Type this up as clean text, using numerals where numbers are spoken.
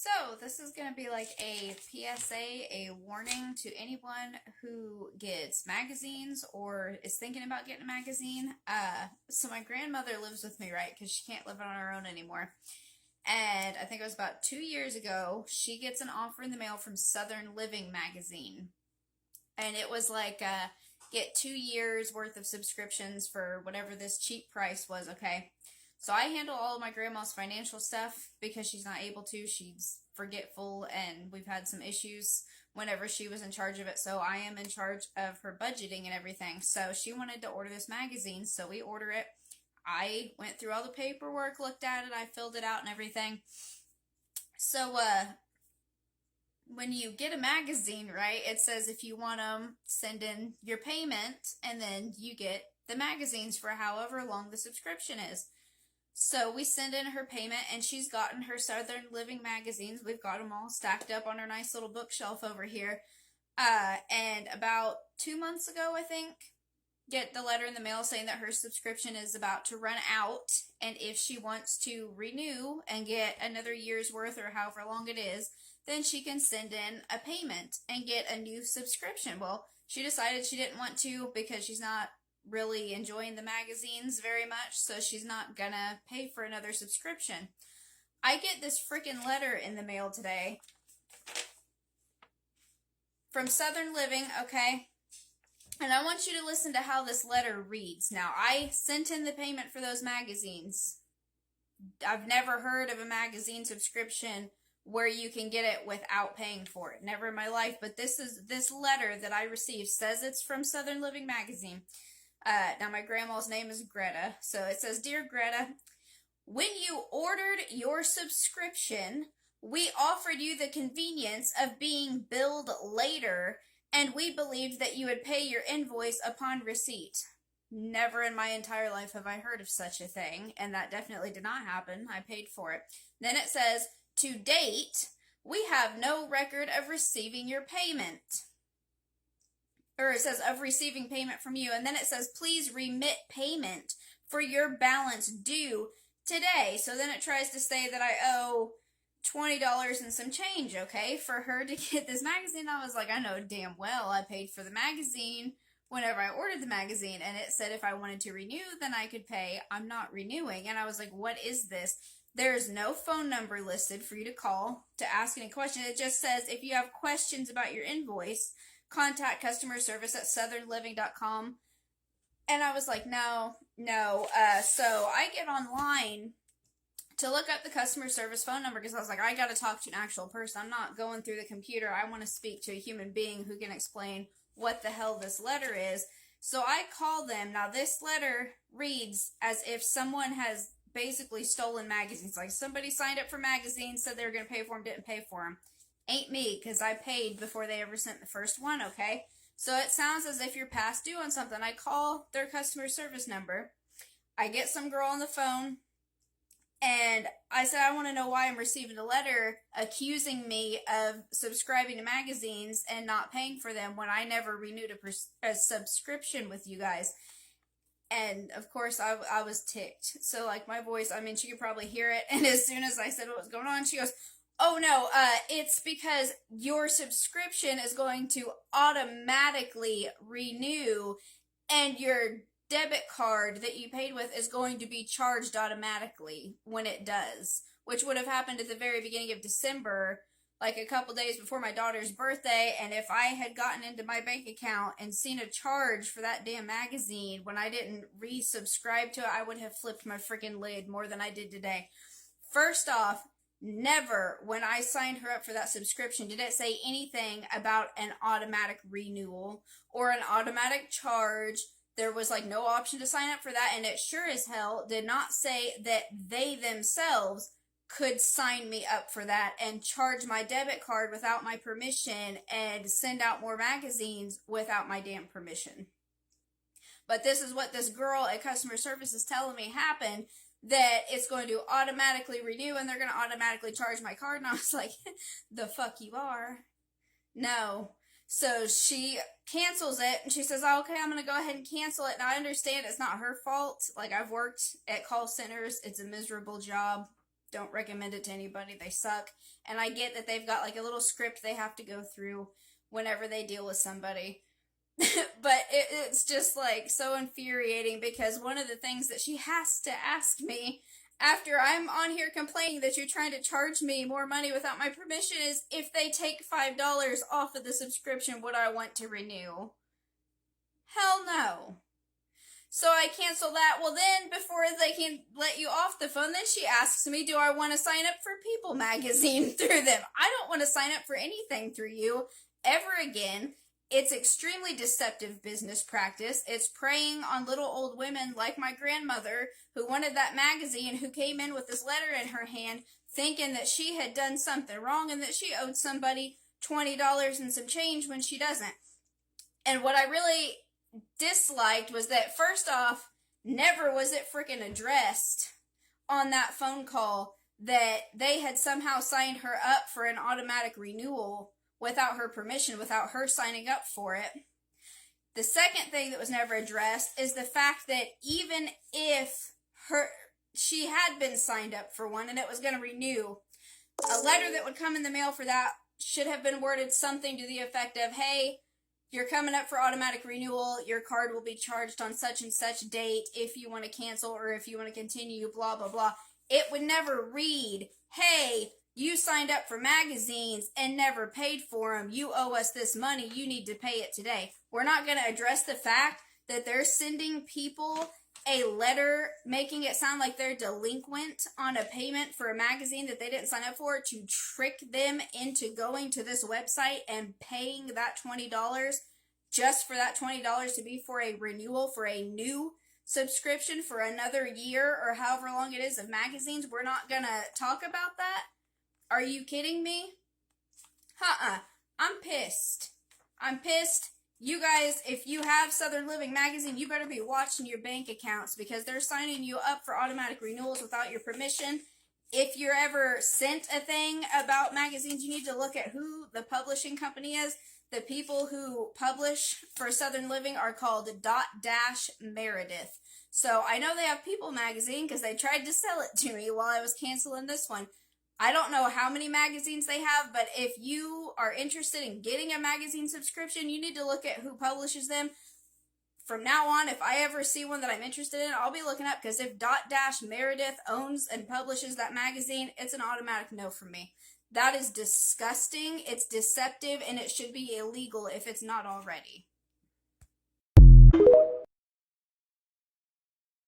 So, this is going to be like a PSA, a warning to anyone who gets magazines or is thinking about getting a magazine. So my grandmother lives with me, right? Because she can't live on her own anymore. And I think it was about 2 years ago, she gets an offer in the mail from Southern Living magazine. And it was like, get 2 years worth of subscriptions for whatever this cheap price was, okay? So I handle all of my grandma's financial stuff because she's not able to. She's forgetful, and we've had some issues whenever she was in charge of it. So I am in charge of her budgeting and everything. So she wanted to order this magazine, so we order it. I went through all the paperwork, looked at it, I filled it out and everything. So, when you get a magazine, right, it says if you want them, send in your payment, and then you get the magazines for however long the subscription is. So we send in her payment, and she's gotten her Southern Living magazines. We've got them all stacked up on her nice little bookshelf over here. And about 2 months ago, I think, get the letter in the mail saying that her subscription is about to run out, and if she wants to renew and get another year's worth or however long it is, then she can send in a payment and get a new subscription. Well, she decided she didn't want to because she's not really enjoying the magazines very much, so she's not gonna pay for another subscription. I get this freaking letter in the mail today from Southern Living, okay? And I want you to listen to how this letter reads. Now, I sent in the payment for those magazines. I've never heard of a magazine subscription where you can get it without paying for it. Never in my life. But this letter that I received says it's from Southern Living magazine. Now, my grandma's name is Greta. So it says, "Dear Greta, when you ordered your subscription, we offered you the convenience of being billed later, and we believed that you would pay your invoice upon receipt." Never in my entire life have I heard of such a thing, and that definitely did not happen. I paid for it. Then it says, "To date, we have no record of receiving your payment." Or it says, "of receiving payment from you." And then it says, "Please remit payment for your balance due today." So then it tries to say that I owe $20 and some change, okay, for her to get this magazine. I was like, I know damn well I paid for the magazine whenever I ordered the magazine, and it said if I wanted to renew, then I could pay. I'm not renewing. And I was like, what is this? There's no phone number listed for you to call to ask any question. It just says if you have questions about your invoice, contact customer service at southernliving.com. And I was like, no. So I get online to look up the customer service phone number because I was like, I got to talk to an actual person. I'm not going through the computer. I want to speak to a human being who can explain what the hell this letter is. So I call them. Now, this letter reads as if someone has basically stolen magazines. Like somebody signed up for magazines, said they were going to pay for them, didn't pay for them. Ain't me, because I paid before they ever sent the first one, okay? So it sounds as if you're past due on something. I call their customer service number. I get some girl on the phone, and I said, I want to know why I'm receiving a letter accusing me of subscribing to magazines and not paying for them when I never renewed a subscription with you guys. And, of course, I was ticked. So, like, my voice, I mean, she could probably hear it. And as soon as I said what was going on, she goes, "Oh, no, it's because your subscription is going to automatically renew, and your debit card that you paid with is going to be charged automatically when it does," which would have happened at the very beginning of December, like a couple days before my daughter's birthday. And if I had gotten into my bank account and seen a charge for that damn magazine when I didn't resubscribe to it, I would have flipped my freaking lid more than I did today. First off, never, when I signed her up for that subscription, did it say anything about an automatic renewal or an automatic charge. There was like no option to sign up for that, and it sure as hell did not say that they themselves could sign me up for that and charge my debit card without my permission and send out more magazines without my damn permission. But this is what this girl at customer service is telling me happened, that it's going to automatically renew and they're going to automatically charge my card. And I was like, the fuck you are? No. So she cancels it, and she says, oh, okay, I'm going to go ahead and cancel it. Now, I understand it's not her fault. Like, I've worked at call centers. It's a miserable job. Don't recommend it to anybody. They suck. And I get that they've got like a little script they have to go through whenever they deal with somebody. But it's just like so infuriating because one of the things that she has to ask me after I'm on here complaining that you're trying to charge me more money without my permission is if they take $5 off of the subscription, would I want to renew? Hell no. So I cancel that. Well, then, before they can let you off the phone, then she asks me, do I want to sign up for People magazine through them? I don't want to sign up for anything through you ever again. It's extremely deceptive business practice. It's preying on little old women like my grandmother who wanted that magazine, who came in with this letter in her hand thinking that she had done something wrong and that she owed somebody $20 and some change when she doesn't. And what I really disliked was that, first off, never was it freaking addressed on that phone call that they had somehow signed her up for an automatic renewal without her permission, without her signing up for it. The second thing that was never addressed is the fact that even if she had been signed up for one and it was going to renew, a letter that would come in the mail for that should have been worded something to the effect of, hey, you're coming up for automatic renewal, your card will be charged on such and such date if you want to cancel or if you want to continue, blah, blah, blah. It would never read, hey, you signed up for magazines and never paid for them. You owe us this money. You need to pay it today. We're not going to address the fact that they're sending people a letter making it sound like they're delinquent on a payment for a magazine that they didn't sign up for to trick them into going to this website and paying that $20 just for that $20 to be for a renewal for a new subscription for another year or however long it is of magazines. We're not going to talk about that. Are you kidding me? I'm pissed. I'm pissed. You guys, if you have Southern Living magazine, you better be watching your bank accounts because they're signing you up for automatic renewals without your permission. If you're ever sent a thing about magazines, you need to look at who the publishing company is. The people who publish for Southern Living are called Meredith. So I know they have People magazine because they tried to sell it to me while I was canceling this one. I don't know how many magazines they have, but if you are interested in getting a magazine subscription, you need to look at who publishes them. From now on, if I ever see one that I'm interested in, I'll be looking up, because if Meredith owns and publishes that magazine, it's an automatic no from me. That is disgusting, it's deceptive, and it should be illegal if it's not already.